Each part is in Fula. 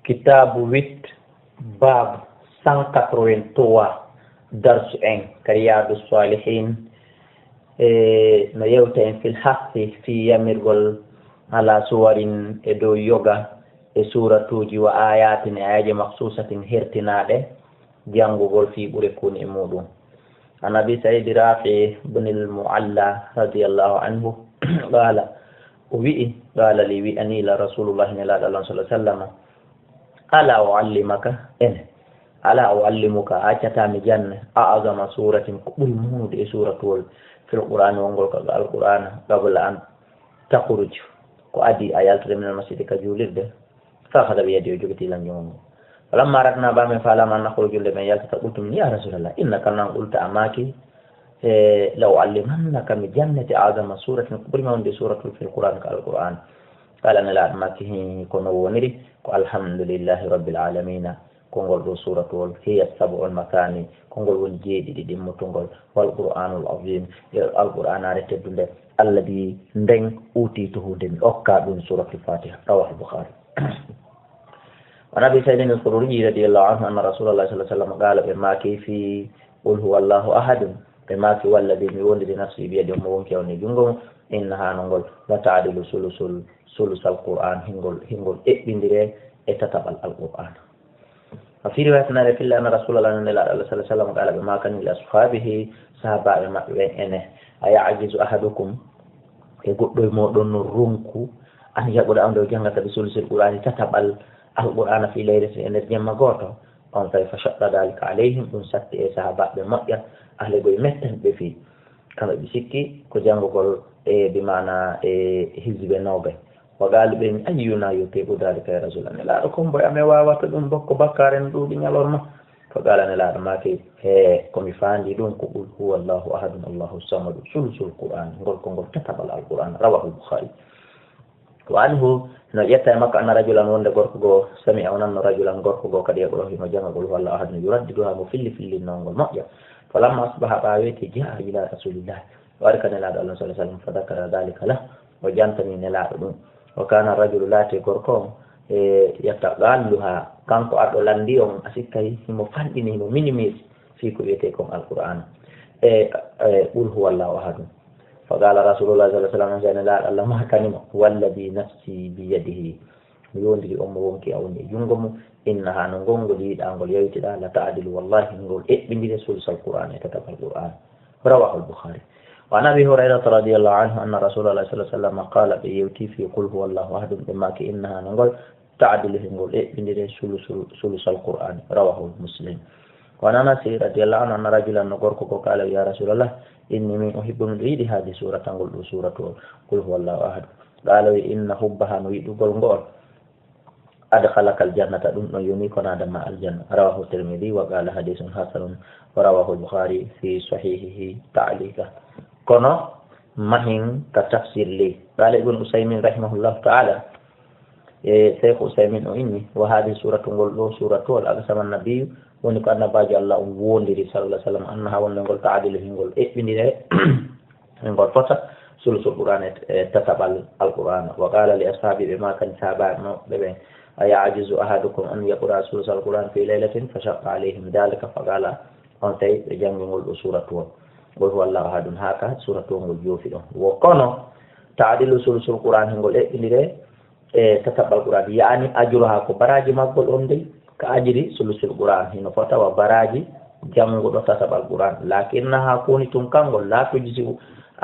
kitabu 8 bab 183 darsu en Riyadus Salihin no yewta en fil hasi fi yamirgol ala suwarin e dow yoga e suratuji wa ayatin e ayaji maksusatin hertinaɗe jangugol fi ɓure kun e muɗum. An Abi Sa'id Rafi ibn al-Mu'alla radiyallahu anhu qala wi'i qala li wi'ani la rasulullah sallallahu alaihi wasallam ala uallimaka ala uallimuka acatami janne a'azama suratin ko ɓuri mawnude e suratul fil qur'an wongol ko al-qur'an qabla an takhruj ko adi a yaltude min al-masjid ka julirde fa hada bi yadi o jogiti lan jongo falamma ratna ba min falama nakhruju le men yalta qultum ya rasulullah innaka nan qulta amaki law allimannaka mi jannati a'azama suratin ko ɓuri mawnude suratul fil qur'an ka al-qur'an qala nala amaki kono woniri ko alhamdulillahi rabbil alamin kongol ɗo suratol hiya sab'ul makani kongol woni jeeɗiɗi ɗimmotongol wal qur'anul azim alqur'an are teddunde alladi nden utituhude mi okka ɗum suratul fatiha rawahu bukhari wa nabi sayyidin al-khudri radiyallahu anhu anna rasulullah sallallahu alaihi wasallam qala ɓe maki fi qul huwallahu ahad ɓe maki walladi mi wondiri nafsi biyadi mo wonki woni jungo innaha nongol la ta'dilu sulusal qur'an hingol eɓɓindire e tataɓal alqur'an. وفي رواية نار في الله أن رسول الله صلى الله عليه وسلم قال بما كان لأصحابه صحابة إنه أيعجز أحدكم يقول مودون رونكو أن يقول أنه جنة بسلس القرآن تتبع القرآن في ليلة إن الجمع قوته أن فشق ذلك عليهم أن ستة صحابة بمؤية أهل قوي متن بفي كما بسكي كجانب قول بمعنى حزب نوبة وقال بين أينا يطيق ذلك يا رسول الله لا أكون بأمي واتدون بك بكارن دودين يالورما فقال أنا لا أرماكي كم يفاندي دون قبول هو الله أحد الله الصمد ثلث القرآن نقول كنقول كتب القرآن رواه البخاري وعنه يتمك أن رجلا وند غرقو سمع أن رجلا غرقو قد يقول في مجمع قل هو الله أحد يرددها مفل النوم والمؤيا فلما أصبح باويتي جاء إلى رسول الله وأركن الله صلى الله عليه وسلم فذكر ذلك له وجانتني نلعب وكان الرجل لا تقركم يتغالها كانكو أرضو لانديهم أسيكي مفنديني ممينيميز في كويتكم القرآن قل هو الله أحد فقال رسول الله صلى الله عليه وسلم لا الله ما كان والذي نفسي بيده يوندي أمهم كي أوني ينغم إنها نغنغ ليد أنغل يوتدا لا تعدل والله نقول بندي رسول القرآن يتتبع القرآن رواه البخاري وعن أبي هريرة رضي الله عنه أن رسول الله صلى الله عليه وسلم قال بيوتي في قل هو الله أحد بما كإنها نقول تعدل نقول بندي ثلث القرآن رواه مسلم وعن أنس رضي الله عنه أن رجلا نقول قال يا رسول الله إني من أحب من عيد هذه سورة نقول سورة قل هو الله أحد قالوا إن حبها نريد قول أدخلك الجنة دون يونيكون هذا مع الجنة رواه الترمذي وقال حديث حسن ورواه البخاري في صحيحه تعليقا كنا مهين كتفسير لي قال ابن عثيمين رحمه الله تعالى شيخ عثيمين إني وهذه سورة نقول سورة الأقسم النبي ونقول أن باجي الله وندري صلى الله عليه وسلم أنها ونقول تعدل نقول بندي نقول فتح ثلث القرآن تتبع القرآن وقال لأصحابه بما كان تابع بين أيعجز أحدكم أن يقرأ ثلث القرآن في ليلة فشق عليهم ذلك فقال أنت جنب سورة وهو الله أحد هكا سورة الجوف وكانوا تعدل ثلث القرآن نقول إني تتبع القرآن يعني أجرها كبراجي مقبول أمدي كأجري ثلث القرآن هنا فتا وبراجي جنب تتبع القرآن لكنها كوني تنكمل لا تجزئ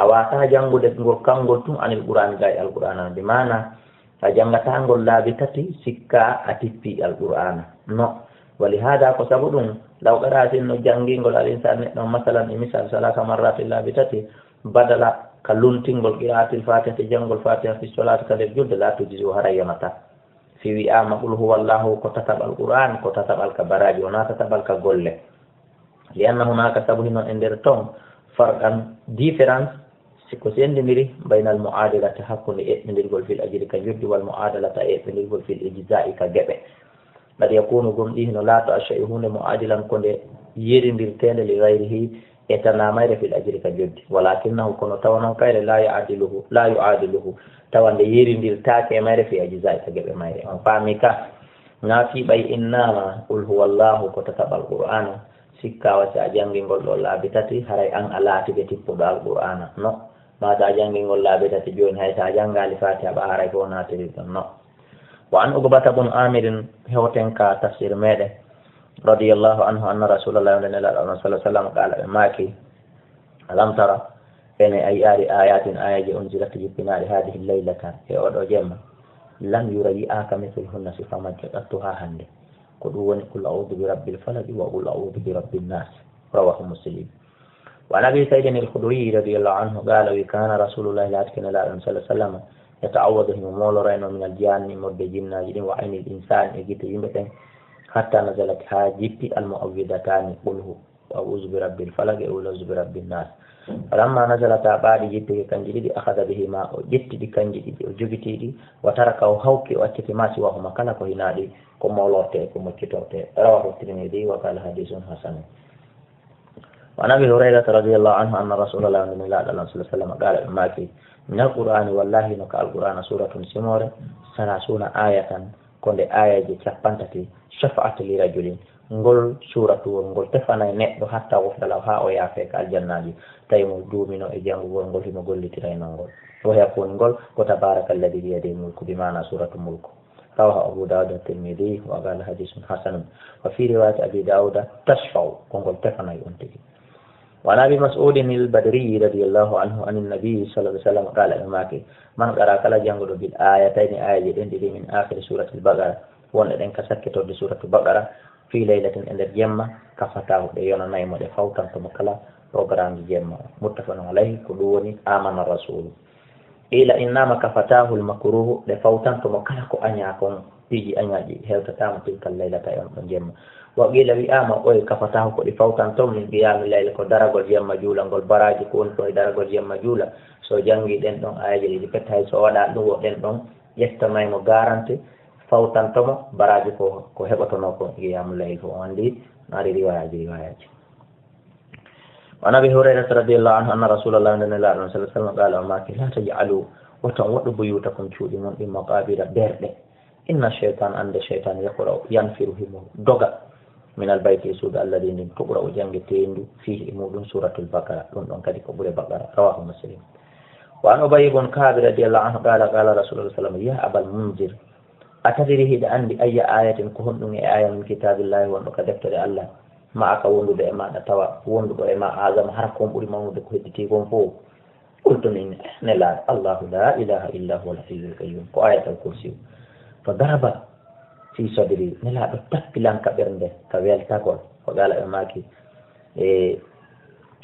awata jangude ngol kangol tun anil qur'an gay alqur'ana de mana a jangata ngol laabi tati sikka atippi alqur'ana no wali hada ko sabudum law qaratin no jangi ngol al-insan no masalan misal salasa marrat laabi tati badala kaluntingol qira'atil fatiha jangol fatiha fi salat kale julde la tujizu harayamata fi wi'ama qul huwallahu ko tatab alqur'an ko tatab al-kabaraji wana tatab al-golle lianna hunaka sabuhino ender ton farqan difference siko sendindiri bainal muadalati hakkunde eɓɓindirgol fil ajri ka joddi wal muadalata eɓɓindirgol fil ijza'i ka geɓe qad yakunu gom ɗi hino laato ashai hunde muadilan konde yerindirtende li gayrihi e tanamayre fil ajri ka joddi walakinnahu kono tawa noon kayre la yuadiluhu tawande yerindirtake e mayre fi ijza'i ka geɓe mayre on faami ka nafi ɓay innama qul huwa llahu ko tataɓal qur'ana sikkawa sa janngingol ɗo laabi tati haray an a laatiɓe tippuɗo alqur'ana no ma sa janngingol laabi tati joni hay sa janngali fatiha ɓa haray fo natiri ɗon no wa an ugbata bun amirin hewten ka tafsir meɗen radiyallahu anhu anna rasulallah nelaɗo sallah sallam qala ɓe maaki alam tara ene ay ari ayatin ayaji on jirat jippinaɗe hadihi leylata e oɗo jemma lam yura yi'aka mithluhunna sifa majjo ɗattu ha hannde ko ɗum woni qul a'udu bi rabbil falaqi wa qul a'udu bi rabbin nas rawahu muslim wa an abi saydin al-khudri radiyallahu anhu qala wi kana rasulullahi latkina laɗon sallah sallam yata'awwadu himo molorayno min aljanni modde jinnaji ɗin wa ayni l insani e guite yimɓe ɓen hatta nazalat ha jippi almu'awwidatani qul a'udu bi rabbil falaqi wa a'udu bi rabbin nas falamma nasalata ɓaaɗi jippike kanji ɗiɗi ahada bihima o ƴettiɗi kanji ɗiɗi o jogitiɗi wa taraka o hawki o acciti ma siwahuma kala ko hinaɗi ko mawlorte ko moccitorte rawahu tirmidi wa qala hadisun hasanu wa an abi hurayrata radiallahu anhu anna rasulallah nelaɗo allah sallah sallam qala ɓe maaki min alqur'ani wallahi no ka alqur'ana suratun simore salasuna ayatan ko nde ayaji capantati shafa'at li rajulin ngol suratuwol ngol tefanay neɗɗo hatta woftala ha o yaafe ka aljannaji tawi mo duumino e janngugol ngol himo gollitiranol ngol o yakun ngol ko tabaraka alladi biyadi mulku bimana suratu mulku rawaha abu dauda tirmidi wa qala hadisun hasanun wa fi riwayati abi dauda tashfau ko ngol tefanay on tigi wa an abi mas'udin al-badri radiyallahu anhu an nabi sallallahu alaihi wasallam qala imaki man qara kala jannguɗo bil ayatayni ayaji ɗen ɗiɗi min akhiri surati al-baqara wonɗe ɗen ka sakkitorde suratu baqara fi laylatin e nder jemma kafatahu ɗe yonanaymo ɗe fawtantomo kala programme jemma muttafaqun alayhi ko ɗum woni amana rasulu ila innama kafatahu lmakruhu ɗe fawtantomo kala ko aña kon piiji añaji hewtatama tilkal laylata e on ɗon jemma wa qila wiyama ɓoye kafatahu ko ɗi fawtantom min mbiyami layla ko daragol jemma juulangol baraji ko woni koye daragol jemma juula so jangi ɗen ɗon ayaji ɗiɗi petta hay so waɗa ɗum woɗen ɗon ƴeftanaymo garanti fawtantomo baraji ko heɓotono ko yiyamu layl fo on andi ari riwayaji wa nabi hurayrata radiallahu anhu anna rasulallah nelaɗon sallah sallam qala o maki la taj'alu woton waɗu buyutakum cuuɗi mon ɗin maqabira berɗe inna cheytan ande cheytan yaqra yanfiru himo doga min albayti suudu alladi ndin tuɓra o janggetendu fihi e muɗum suratul baqara ɗum ɗon kadi ko ɓuure baqara rawahu muslim wa an ubay ibn ka'b radiallahu anhu qala qala rasulullah sallam ya abal munzir atadiri hiɗa anndi ayya ayatin ko honɗum e aya min kitabillahi wonɗo ka deftere allah ma aka wondude e maɗa tawa wonduɗo e ma adama har kon ɓuri mawnude ko hedditi kon fof qultumi nelaɗo allahu la ilaha illa huwa al-hayyul qayyum ko ayatal kursiyu fa daraba fi sadri nelaɗo tappilanka ɓernde ka weltagol ko gala ɓe maki e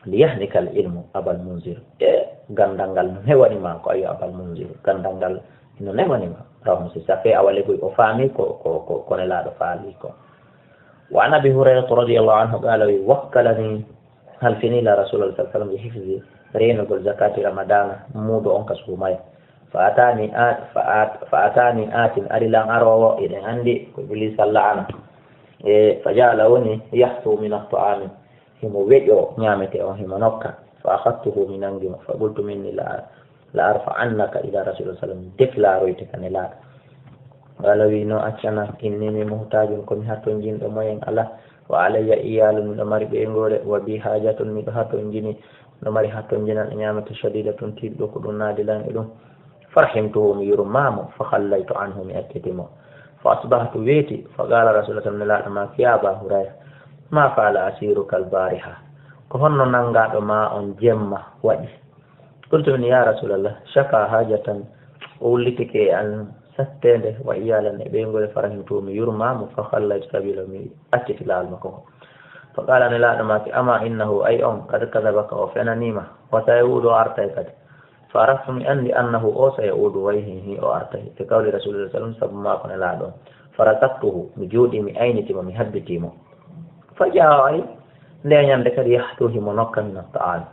liyahnika al ilmu abal munzir e gandal ngal no hewanima ko ayo abal munzir gandal ngal no newanima rawahu si sa fe awalegoy o faami ko nelaɗo faali ko wa an abi hurayrata radiallahu anhu qala wi wakkalani halfinila rasulullah sa sallam bi hifdi renugol zakati ramadana muudo on ka suumaya fa atani atin arilan arowo eɗen anndi ko iblis la'ana e fa jala woni yahtu min at-ta'ami himo weƴo ñamete on himo nokka fa akhadtuhu min angima fa qultu minni la arfa annaka ila rasulullah sallam déclaroyte kane laaɗa wala wi no accana innimi muhtajum komi hatton jinɗo moyen ala wa alayya iyalu miɗo mari ɓeygore wa bi hajatun miɗo hatton jini miɗo mari hatton jinan e ñamete shadidatun tiɗɗo ko ɗum naadilan e ɗum farahimtuhu mi yurmamo fa hallaytu anhu mi ekkitimo fa asbahtu weeti fa qala rasulullah sallam nelaɗo ma ya aba hurayra ma faala asiruka albariha ko honno nangaɗo ma on jemma waɗi qultu min ya rasulallah shaka hajatan o wullitike an sattede wa iyalan e ɓeygole farahimtuhu mi yurmamo fa hallaytu sabila mi acciti laal makko fa qala nelaɗo maki ama innahu ay on kad kadabaka o fenanima wa sayaudu artay kadi fa araftu mi anndi annahu o sayaudu wayhihi o artay te kawli rasulullah sallam sabu mako nelaɗo farakattuhu mi juuɗi mi aynitimo mi habbitimo fa ƴawa ay ndeñande kadi yahtu himo nokka min at-ta'am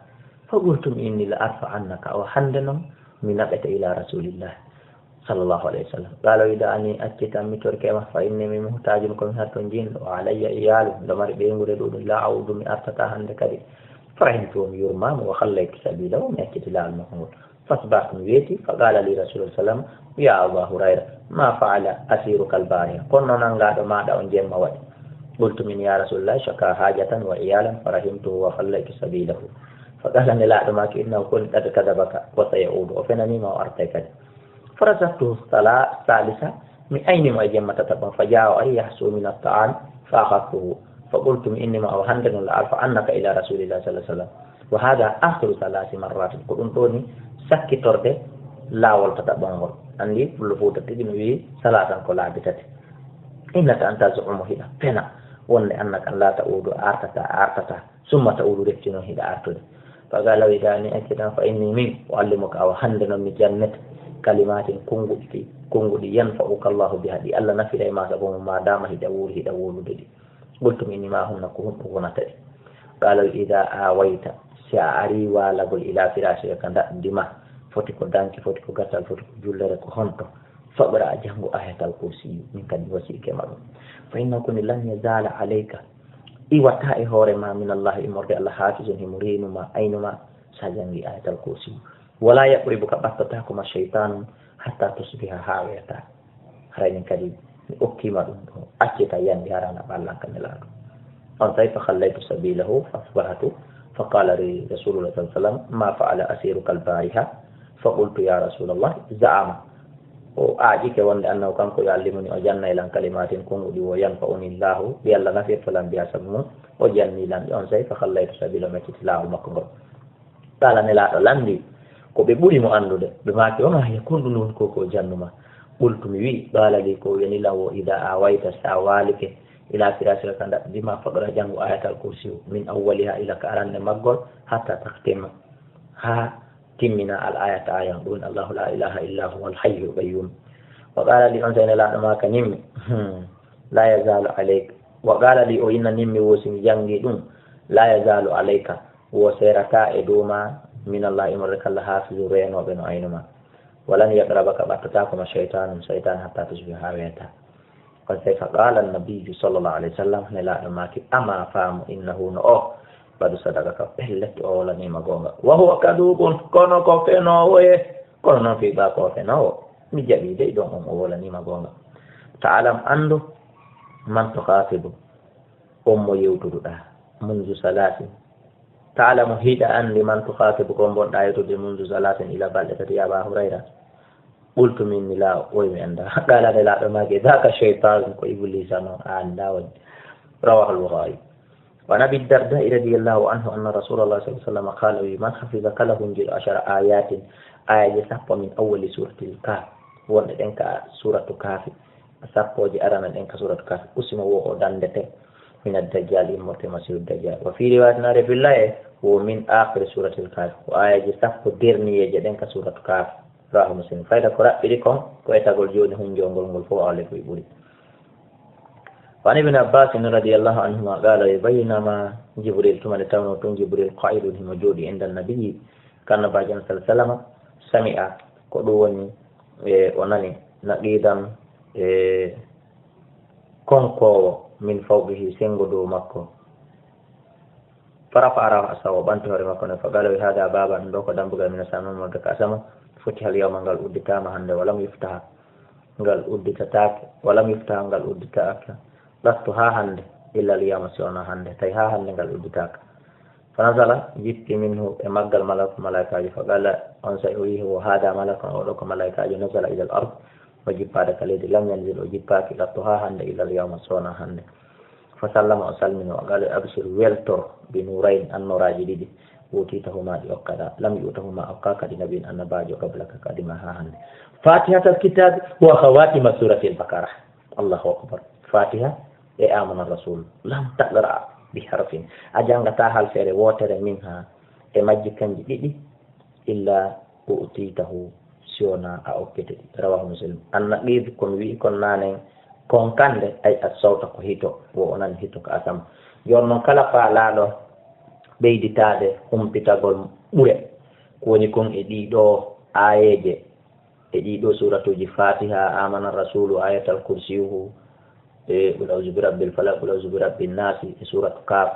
fa qultum inni la arfa annaka o hande noon mi naɓete ila rasulillah sallllahu alayhi wa sallam qala wida ani accitan mi torkema fa inni mi muhtajum komi hatton jinɗo o alayya iyalu ndo mari ɓeygude ɗuɗum la awdu mi artata hande kadi farahimtuo mi yurmama wa hallaytu sabila o mi acciti laal makko ngol فأصبحت ويتي فقال لي رسول الله صلى الله عليه وسلم يا أبا هريرة ما فعل أسيرك البارحة كنا ننقاد ما دعون جيم مواد قلت من يا رسول الله شكا حاجة وعيالا فرحمته وخليت سبيله فقال لي لا أدماك إنه كنت قد كذبك وسيعود وفنني ما أرتيك فرزقته الصلاة الثالثة من أين ما جمة تبا فجاء أن يحسو من الطعام فأخذته فقلت إني ما أوهندن لأعرف أنك إلى رسول الله صلى الله عليه وسلم وهذا آخر 3 مرات كنتوني سكي ترده لا والتتبعون عندي بلفوت تجنبي 3 كلا بتاتي إنك أنت زعم هنا فينا وأن أنك لا تعود أرتتا ثم تعود رفتنا هنا أرتد فقال إذا أني أكدا فإني من أعلمك أو هندنا من جنة كلمات كنغدي ينفعك الله بها دي ألا نفي ما سبهم ما دام هدول دي قلت إني ما هم نكون أغنتي قالوا إذا آويت سأري ولقل إلى فراشك كان دماء فوتيكو دانكي فوتيكو غسل فوتيكو جولرك هونتو فقرأ جنب آية الكرسي من كان وسيك مالو فإنه كن لن يزال عليك إيواتاء هوري ما من الله إمرد الله حافظ همرين ما أينما سجن آية الكرسي ولا يقربك بطتاكم الشيطان حتى تصبح هاوية هرين كريم أكي مالو أكيتا ينبيارانا بالله كنلارو أنتي فخليت سبيله فأصبحت فقال رسول الله صلى الله عليه وسلم ما فعل أسيرك البارحة فقلت يا رسول الله زعم وأعجيك وأن أنه كان يعلمني وجنة إلى كلمات كن وينفعني الله بألا نفير فلن بيسمه وجنني لن ينسي فخليت سبيل مكت لا المكبر قال نلا لندي ko be buri mo andude be maaki wama yakunu non ko jannuma qultu mi wi qala li ko yani lawo ida awaita sawalike ila firasika kanda bima faqra jangu ayatal kursi min awwaliha ila karanne maggol hatta taqtima ha timmina al ayata ayan dun allah la ilaha illa huwa al hayyul qayyum wa qala li anzana la ma kanim la yazalu alayk wa qala li o inna nimmi wosim jangi dum la yazalu alayka wa sayraka eduma من الله إمرك الله حافظ رين وبين عينما ولن يقربك بطتاكم الشيطان حتى تصبح هاويتا قد قال النبي صلى الله عليه وسلم لا أماك أما فام إنه نؤه قد صدقك بلت أولاني مقوم وهو كذوب كونو كوفينو كونو في با كوفينو مجابي دي دوم أولاني مقوم تعلم أنه من تخاطب يوتد منذ 3 تعلم هيدا أن لمن تخاطبكم بون آية منذ 3 إلى بلدة يا أبا هريرة قلت مني لا ويم عندها قال لا ما ذاك الشيطان إبليس عن داود رواه البخاري وعن أبي الدرداء رضي الله عنه أن رسول الله صلى الله عليه وسلم قال من حفظ كله 10 آيات آية سحب من أول سورة الكهف وأن إنك سورة الكهف سحب جأرنا إنك سورة الكهف اسمه ودندته من الدجال المتمثل الدجال وفي رواية نعرف الله ومن آخر سورة الكهف وآية سحب ديرني يجدنك سورة الكهف رواه مسلم فإذا قرأ بلكم كويتا قول جون هنجون قول ملفوع عليك ويقولي وعن ابن عباس رضي الله عنهما قال بينما جبريل ثم لتون جبريل قائد موجود عند النبي كان باجن صلى الله عليه وسلم سمع قدوني ونني نقيدا كونكو من فوقه سنغدو مكو فرفع رأسه وبنته رمكو فقال هذا بابا ندوك دنبغا من السماء مدك أسمه فتح اليوم قال أدتا مهند ولم يفتح قال أدتا تاك ولم يفتح قال أدتا أكلا لست ها هند إلا اليوم سيونا هند تي ها هند قال أدتاك فنزل جبت منه مقل ملائكة فقال أنسئيه وهذا ملك أولوك ملائكة نزل إلى الأرض وجب بعد كليد لم ينزل وجبك إلى طها هند إلى اليوم سونا هند فسلم وسلم وقال أبشر ويلتر بنورين النورا جديد أوتيتهما لأقدا لم يؤتهما أقاك لنبي أن باجو قبلك قدمها هند فاتحة الكتاب وخواتم سورة البقرة الله أكبر فاتحة آمن الرسول لم تقرأ بحرف أجان تاها الفير ووتر منها مجكا جديد إلا أوتيته سيونا أوكيتي رواه مسلم أن نقيد كن وي كن ناني كون كاند أي الصوت كهيتو وأنان هيتو كأسام يوم كلا فعلالو بيدي تادي بيتاغول بوري كوني كون إديدو آيجي إديدو سورة الفاتحة آمن الرسول آية الكرسي قل أعوذ برب الفلق قل أعوذ برب الناس سورة كاف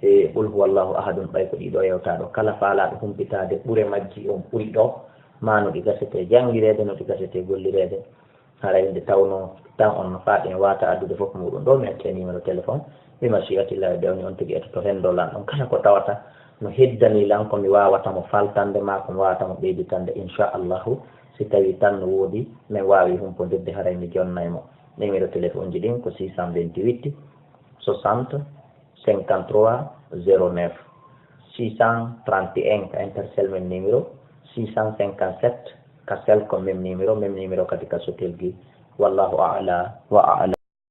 e qul huwallahu ahadun ɓay ko ɗiɗo yewtaɗo kala faalaɗo humpitade ɓuure majji on ɓuri ɗo ma no ɗi gasete jangirede no ɗi gasete gollirede haray nde tawno tan on no faaɗi en wata addude fof muɗum ɗo mi hacce numéro téléphone ɓe masiyatillahi dewni on tigui etoto hendolan ɗon kala ko tawata no heddanilan komi wawatamo faltande ma komi wawatamo ɓeyditande inchallahu si tawi tan no woodi min wawi humpodirde haray mi jonnaymo numéro téléphone ji ɗin ko 628 60 53 09 631 ka intercell men numéro 657 ka sel ko même numéro kadi ka sotelgui wallahu a'la wa a'lam